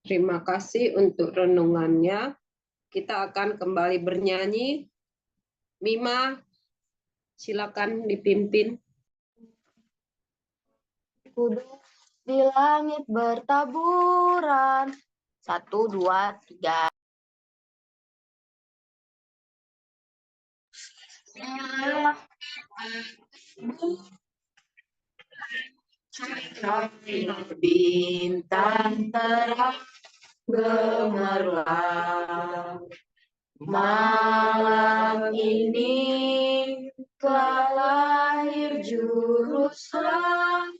Terima kasih untuk renungannya. Kita akan kembali bernyanyi. Mima, silakan dipimpin. Kudus di langit bertaburan. 1, 2, 3. Bintang terang gemerlap. Malam ini kelahir juru selamat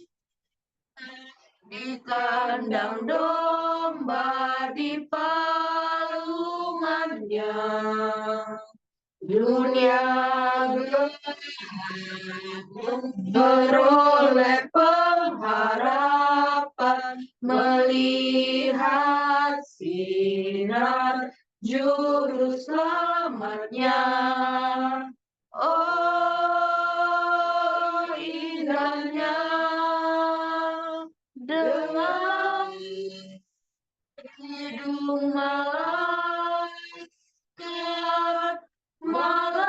di kandang domba di palungannya. Dunia beroleh pengharapan melihat sinar juru selamatnya. Oh, indahnya dengan hidung malaikat malam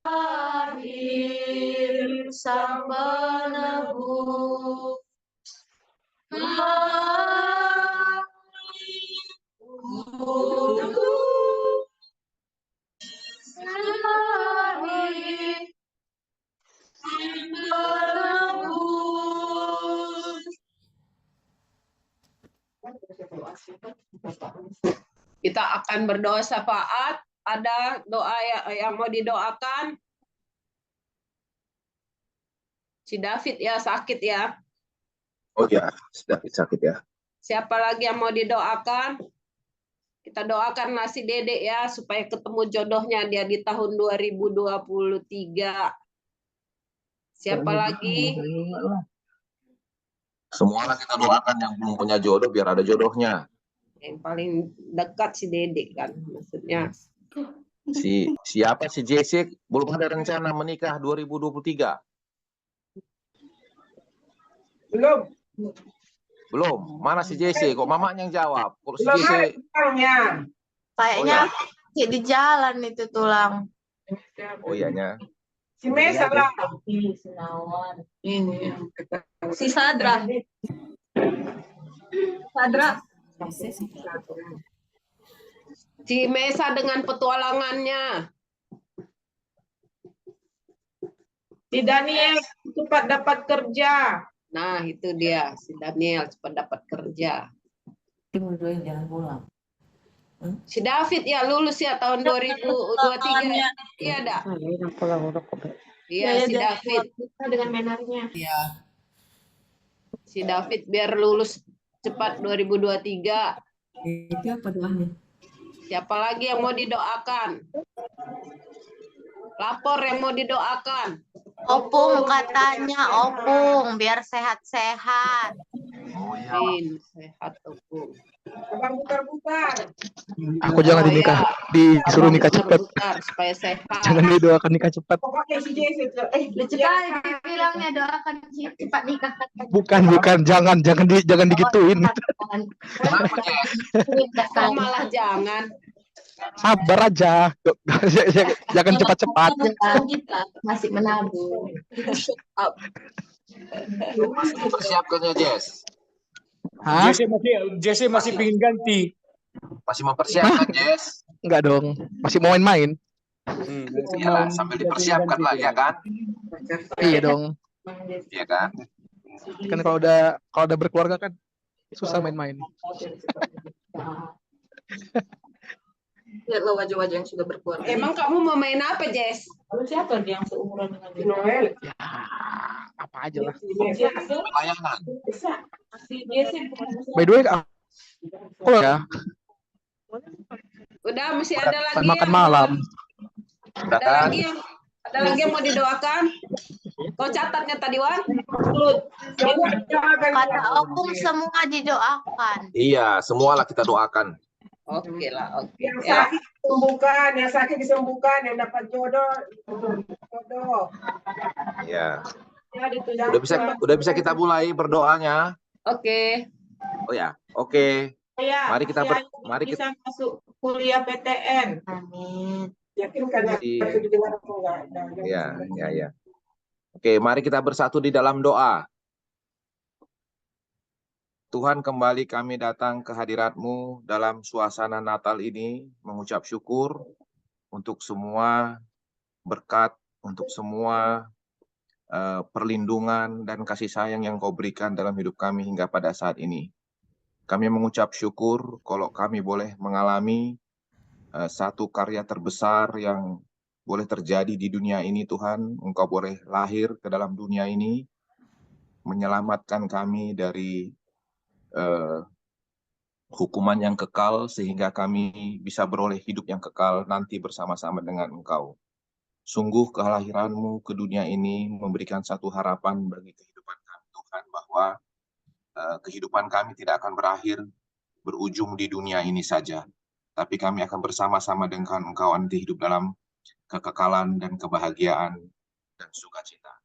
lahir sang penebus. Kita akan berdoa syafaat. Ada doa yang mau didoakan? Si David ya sakit ya. Oh ya, David sakit ya. Siapa lagi yang mau didoakan? Kita doakan si Dedek ya supaya ketemu jodohnya dia di tahun 2023. Siapa lagi? Semua kita doakan yang belum punya jodoh biar ada jodohnya. Yang paling dekat si Dedek kan maksudnya. Siapa si Jessica belum ada rencana menikah 2023. Belum. Belum. Mana si JC? Kok mamanya yang jawab? Kalau si Belum ada JC, tulangnya. Kayaknya ya. masih di jalan itu tulang. Oh iyanya. Si Mesa lah. Ini. Si Sadra. Sadra. Si Mesa dengan petualangannya. Si Daniel cepat dapat kerja. Nah, itu dia. Si Daniel cepat dapat kerja. Jangan pulang. Si David ya lulus ya tahun 2023. Iya, dah. Iya, si David. Dengan menarnya. Iya. Si David biar lulus cepat 2023. Itu apa doanya? Siapa lagi yang mau didoakan? Lapor yang mau didoakan. Opung katanya, Opung biar sehat-sehat. Oh iya. Amin. Sehat, Opung. Abang putar-putar. Aku jangan Oh, dinikah, iya. disuruh nikah Abang cepat. putar supaya sehat. Jangan didoakan nikah cepat. Pokoknya si Jesse. Lucu kali dibilangnya doakan cepat nikah. Bukan, jangan digituin. Kenapa, Jess? Kok malah jangan. Sabar aja. Jangan cepat-cepat. Kita masih menabung. Masih mempersiapkannya, Jess. Hah? JC masih pingin ganti. Masih mempersiapkan, Jess. Enggak dong. Masih mau main-main. Iyalah, sambil dipersiapkan lah, ya kan? Iya dong. Iya kan? Kan kalau udah berkeluarga kan susah main-main. Lihatlah wajah-wajah yang sudah berkeluarga. Emang kamu mau main apa, Jess? Siapa yang seumuran dengan Si Noel. Ya, apa aja lah. Layanan. By the way, aku ya Udah, masih ada lagi makan yang malam. Udah ada kan? lagi yang mau didoakan? Kau catatnya tadi, Wan? Kata Opung semua didoakan. Iya, semualah kita doakan. Oke lah, oke. Yang Ya. sakit disembuhkan, yang sakit disembuhkan, yang dapat jodoh. Iya. Ya, ditudangkan. Udah bisa kita mulai berdoanya. Oke. Oh ya, oke. Ya, Mari kita bisa masuk kuliah PTN. Amin. Yakin kan Iya. itu didengar atau enggak? Ya. Oke, mari kita bersatu di dalam doa. Tuhan, kembali kami datang ke hadirat-Mu dalam suasana Natal ini, mengucap syukur untuk semua berkat, untuk semua perlindungan dan kasih sayang yang Kau berikan dalam hidup kami hingga pada saat ini. Kami mengucap syukur kalau kami boleh mengalami satu karya terbesar yang boleh terjadi di dunia ini, Tuhan. Engkau boleh lahir ke dalam dunia ini, menyelamatkan kami dari hukuman yang kekal, sehingga kami bisa beroleh hidup yang kekal nanti bersama-sama dengan Engkau. Sungguh kelahiran-Mu ke dunia ini memberikan satu harapan bagi kehidupan kami, Tuhan, bahwa kehidupan kami tidak akan berakhir berujung di dunia ini saja, tapi kami akan bersama-sama dengan Engkau nanti hidup dalam kekekalan dan kebahagiaan dan sukacita.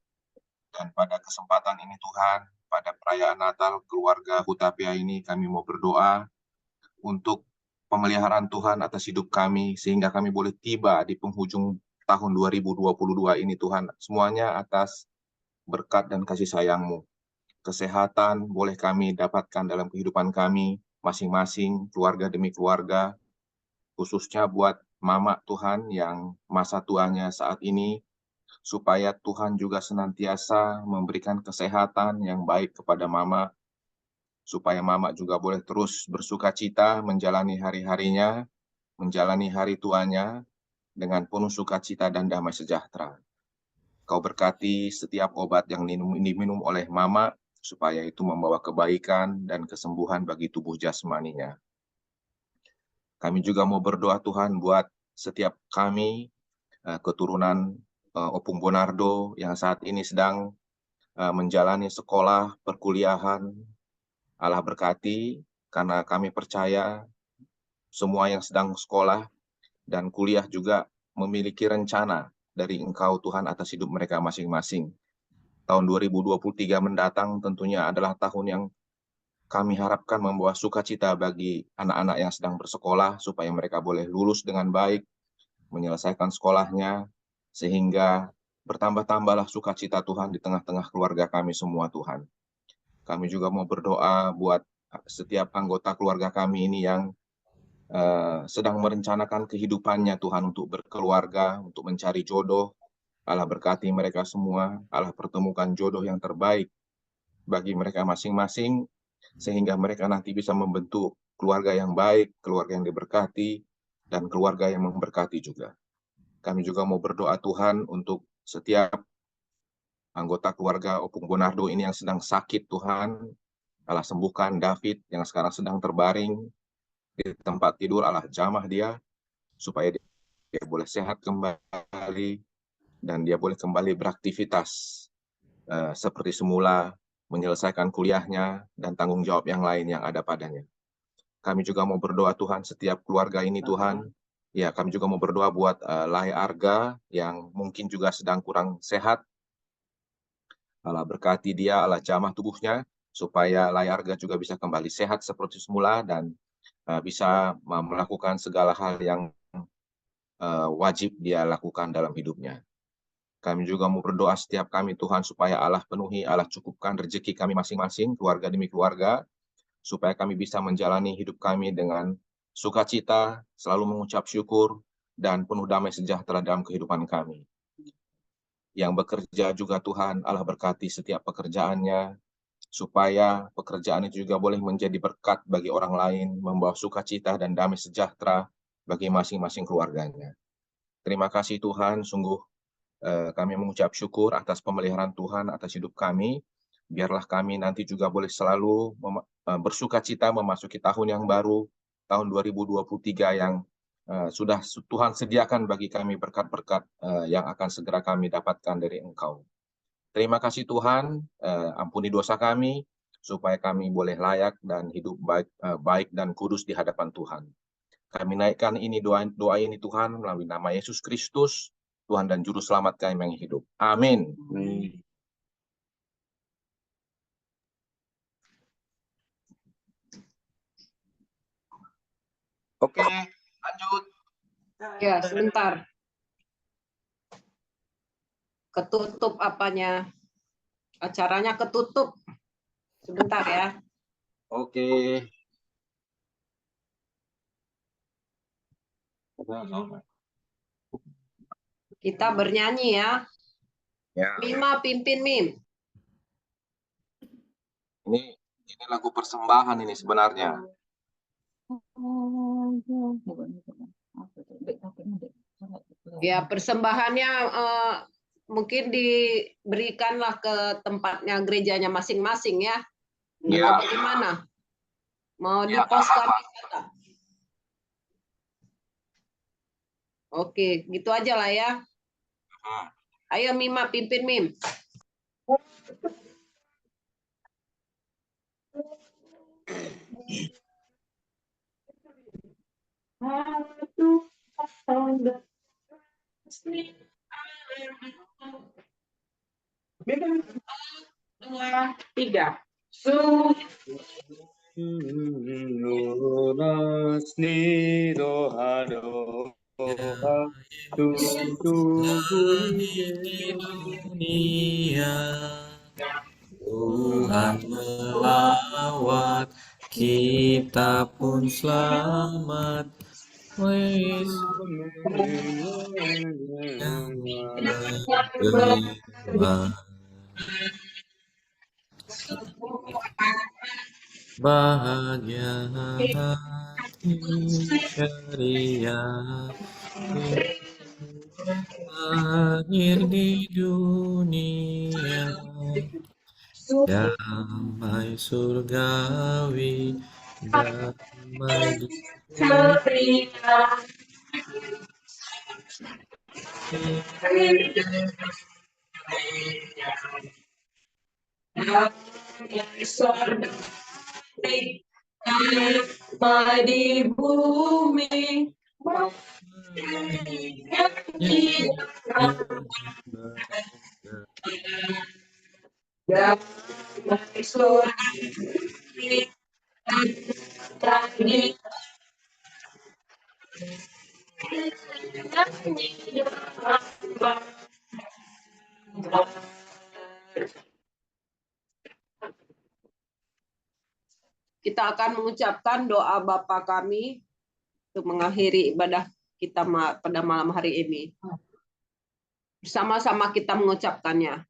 Dan pada kesempatan ini, Tuhan, pada perayaan Natal keluarga Hutapea ini, kami mau berdoa untuk pemeliharaan Tuhan atas hidup kami, sehingga kami boleh tiba di penghujung tahun 2022 ini, Tuhan. Semuanya atas berkat dan kasih sayang-Mu. Kesehatan boleh kami dapatkan dalam kehidupan kami, masing-masing, keluarga demi keluarga, khususnya buat Mama, Tuhan, yang masa tuanya saat ini, supaya Tuhan juga senantiasa memberikan kesehatan yang baik kepada Mama, supaya Mama juga boleh terus bersuka cita menjalani hari-harinya, menjalani hari tuanya dengan penuh sukacita dan damai sejahtera. Kau berkati setiap obat yang diminum oleh Mama, supaya itu membawa kebaikan dan kesembuhan bagi tubuh jasmaninya. Kami juga mau berdoa, Tuhan, buat setiap kami, keturunan Opung Bonardo yang saat ini sedang menjalani sekolah perkuliahan. Allah berkati, karena kami percaya semua yang sedang sekolah dan kuliah juga memiliki rencana dari Engkau, Tuhan, atas hidup mereka masing-masing. tahun 2023 mendatang tentunya adalah tahun yang kami harapkan membawa sukacita bagi anak-anak yang sedang bersekolah, supaya mereka boleh lulus dengan baik, menyelesaikan sekolahnya, sehingga bertambah-tambahlah sukacita Tuhan di tengah-tengah keluarga kami semua, Tuhan. Kami juga mau berdoa buat setiap anggota keluarga kami ini yang sedang merencanakan kehidupannya, Tuhan, untuk berkeluarga, untuk mencari jodoh. Allah berkati mereka semua, Allah pertemukan jodoh yang terbaik bagi mereka masing-masing, sehingga mereka nanti bisa membentuk keluarga yang baik, keluarga yang diberkati, dan keluarga yang memberkati juga. Kami juga mau berdoa, Tuhan, untuk setiap anggota keluarga Opung Bonardo ini yang sedang sakit, Tuhan. Allah sembuhkan David yang sekarang sedang terbaring di tempat tidur, Allah jamah dia, supaya dia boleh sehat kembali, dan dia boleh kembali beraktivitas seperti semula, menyelesaikan kuliahnya, dan tanggung jawab yang lain yang ada padanya. Kami juga mau berdoa, Tuhan, setiap keluarga ini, Tuhan. Ya, kami juga mau berdoa buat Lai Arga yang mungkin juga sedang kurang sehat. Allah berkati dia, Allah jamah tubuhnya, supaya Lai Arga juga bisa kembali sehat seperti semula, dan bisa melakukan segala hal yang wajib dia lakukan dalam hidupnya. Kami juga mau berdoa setiap kami, Tuhan, supaya Allah penuhi, Allah cukupkan rezeki kami masing-masing, keluarga demi keluarga, supaya kami bisa menjalani hidup kami dengan sukacita, selalu mengucap syukur, dan penuh damai sejahtera dalam kehidupan kami. Yang bekerja juga, Tuhan, Allah berkati setiap pekerjaannya, supaya pekerjaan itu juga boleh menjadi berkat bagi orang lain, membawa sukacita dan damai sejahtera bagi masing-masing keluarganya. Terima kasih, Tuhan, sungguh kami mengucap syukur atas pemeliharaan Tuhan atas hidup kami. Biarlah kami nanti juga boleh selalu bersukacita memasuki tahun yang baru, tahun 2023 yang sudah Tuhan sediakan bagi kami berkat-berkat yang akan segera kami dapatkan dari Engkau. Terima kasih, Tuhan, ampuni dosa kami, supaya kami boleh layak dan hidup baik dan kudus di hadapan Tuhan. Kami naikkan ini doa ini, Tuhan, melalui nama Yesus Kristus, Tuhan dan Juru Selamat kami yang hidup. Amin. Oke, lanjut. Ya, sebentar. Ketutup apanya? Acaranya ketutup. Sebentar ya. Oke. Kita bernyanyi ya. Ya. Mima pimpin Mim. Ini lagu persembahan ini sebenarnya. Ya, persembahannya mungkin diberikanlah ke tempatnya gerejanya masing-masing ya. Ya. Bagaimana? Mau diposkan di sana? Oke, gitu aja lah ya. Ayo Mima pimpin Mim. Dua, tiga. Tuhan melawat, kita pun selamat. Bahagia hati ceria, akhir di dunia, damai surgawi, damai di di bumi. dan surga kami Kita akan mengucapkan doa Bapa kami untuk mengakhiri ibadah kita pada malam hari ini. Bersama-sama kita mengucapkannya.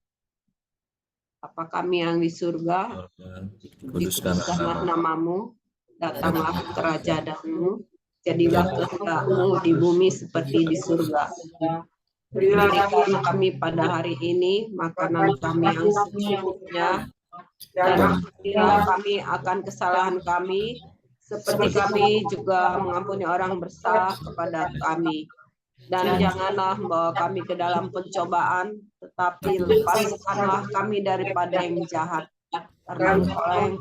Bapa kami yang di surga, dikuduskanlah namamu, datanglah kerajaanmu, jadilah kehendak-mu di bumi seperti di surga. Berikan kami pada hari ini makanan kami yang secukupnya, dan ampunilah kami akan kesalahan kami, seperti kami juga mengampuni orang bersalah kepada kami. Dan janganlah membawa kami ke dalam pencobaan, tetapi lepaskanlah kami daripada yang jahat. Karena Engkau yang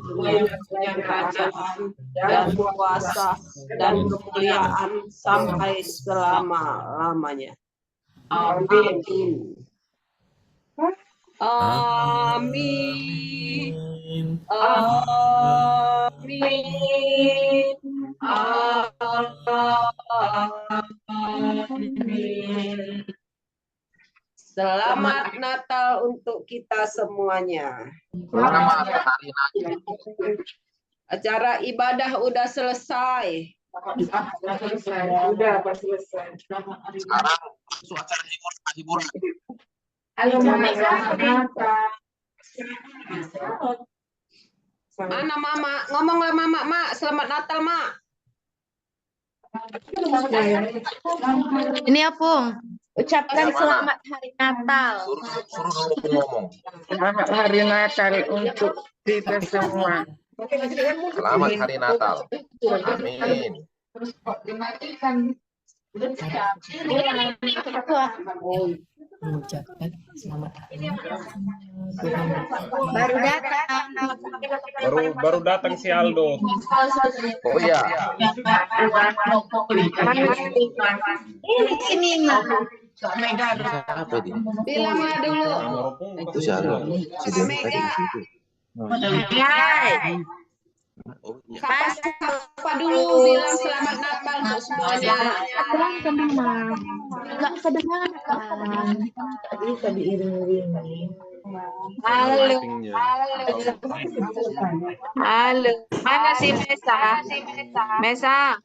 punya kerajaan dan kuasa dan kemuliaan sampai selama-lamanya. Amin. Amin. Amin. Amin. Selamat Natal untuk kita semuanya. Acara ibadah udah selesai. Udah pas selesai. Sekarang acara hiburan. Halo Mama. Mana Mama? Ngomonglah Mama, Mak. Selamat Natal, Mak. Ini Apung, ucapkan selamat hari Natal. Suruh dulu ngomong. Selamat hari Natal untuk kita semua. Selamat hari Natal. Amin. Mengucapkan selamat hari Natal. Baru datang. Baru datang si Aldo. Oh iya. Ini Apa dia? Bilanglah dulu. Itu si Aldo. Si Deni tadi di situ. Oh iya. Apa dulu bilang selamat Natal untuk semuanya. Enggak kedengaran. Bisa diiring-iringi. Halo. Halo. Mana si Mesa? Mesa.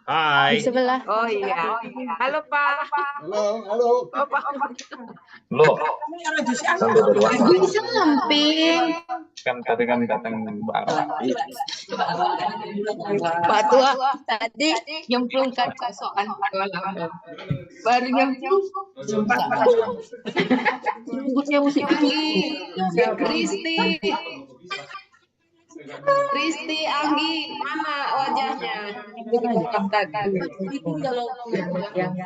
Hai. Di sebelah. Oh iya. Halo Pak. Halo. Loh. Sampai dari mana? Bisa ngemping. Kan tadi kan datang barang. Pak Tua tadi nyemplungkan kosokan kolam. Baru nyemplung. Sebutnya musik Kristi, Anggi, mana wajahnya? Itu kalau yang